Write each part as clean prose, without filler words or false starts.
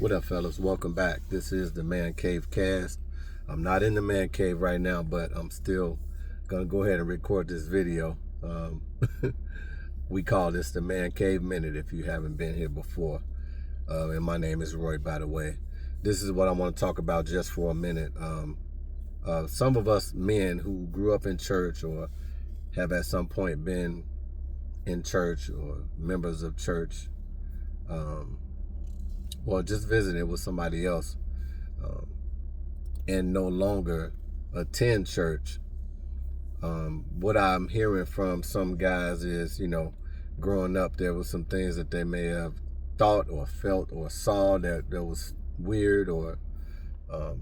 What up, fellas? Welcome back. This is the Man Cave Cast. I'm not in the Man Cave right now, but I'm still gonna go ahead and record this video. We call this the Man Cave Minute if you haven't been here before. And my name is Roy, by the way. This is what I want to talk about just for a minute. Some of us men who grew up in church or have at some point been in church or members of church, or just visiting with somebody else, and no longer attend church. What I'm hearing from some guys is, growing up, there was some things that they may have thought or felt or saw that was weird, or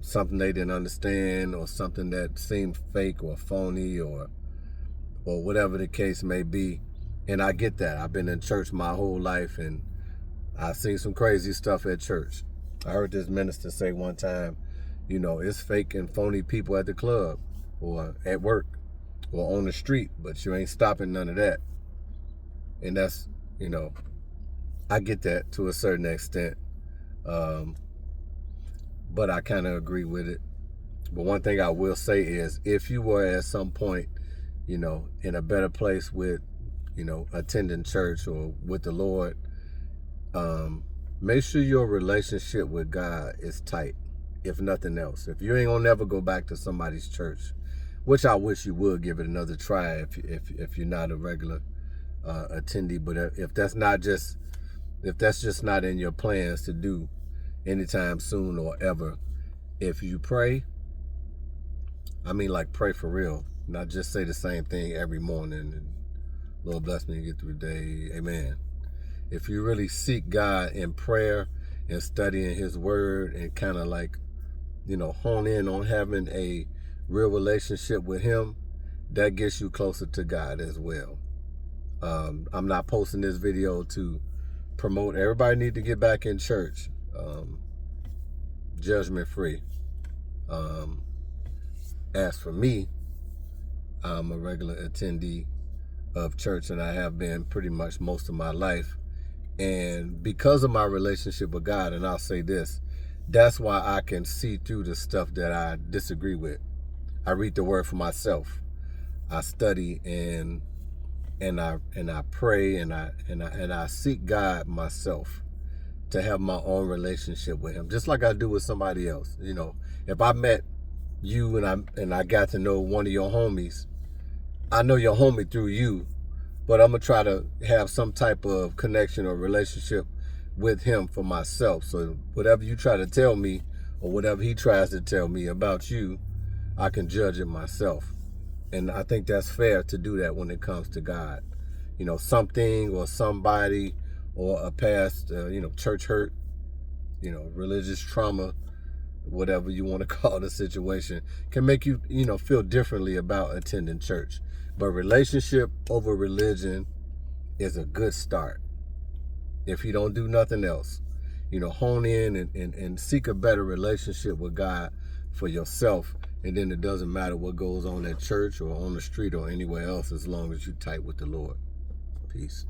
something they didn't understand, or something that seemed fake or phony, or whatever the case may be. And I get that. I've been in church my whole life, and I've seen some crazy stuff at church. I heard this minister say one time, it's fake and phony people at the club or at work or on the street, but you ain't stopping none of that. And that's, I get that to a certain extent. But I kind of agree with it. But one thing I will say is, if you were at some point, in a better place with, attending church or with the Lord, make sure your relationship with God is tight, if nothing else. If you ain't gonna never go back to somebody's church, which I wish you would give it another try if you're not a regular attendee. But if that's just not in your plans to do anytime soon or ever, if you pray, I mean, like, pray for real, not just say the same thing every morning and Lord bless me to get through the day, amen. If you really seek God in prayer and studying his word and kind of like, hone in on having a real relationship with him, that gets you closer to God as well. I'm not posting this video to promote everybody need to get back in church, judgment free. As for me, I'm a regular attendee of church, and I have been pretty much most of my life. And because of my relationship with God, and I'll say this, that's why I can see through the stuff that I disagree with. I read the word for myself. I study and I pray and I seek God myself to have my own relationship with him, just like I do with somebody else. If I met you and I got to know one of your homies, I know your homie through you, but I'm going to try to have some type of connection or relationship with him for myself. So whatever you try to tell me or whatever he tries to tell me about you, I can judge it myself. And I think that's fair to do that when it comes to God. Something or somebody or a past, church hurt, religious trauma, whatever you want to call the situation, can make you, feel differently about attending church. But relationship over religion is a good start. If you don't do nothing else, hone in and seek a better relationship with God for yourself. And then it doesn't matter what goes on at church or on the street or anywhere else, as long as you're tight with the Lord. Peace.